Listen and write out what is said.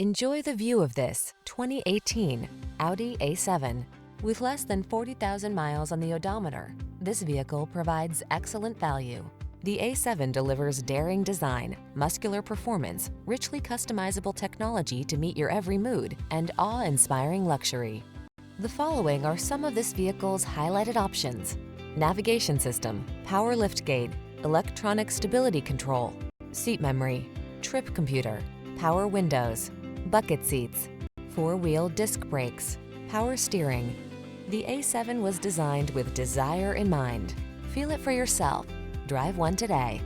Enjoy the view of this 2018 Audi A7. With less than 40,000 miles on the odometer, this vehicle provides excellent value. The A7 delivers daring design, muscular performance, richly customizable technology to meet your every mood, and awe-inspiring luxury. The following are some of this vehicle's highlighted options: navigation system, power liftgate, electronic stability control, seat memory, trip computer, power windows, bucket seats, four-wheel disc brakes, power steering. The A7 was designed with desire in mind. Feel it for yourself. Drive one today.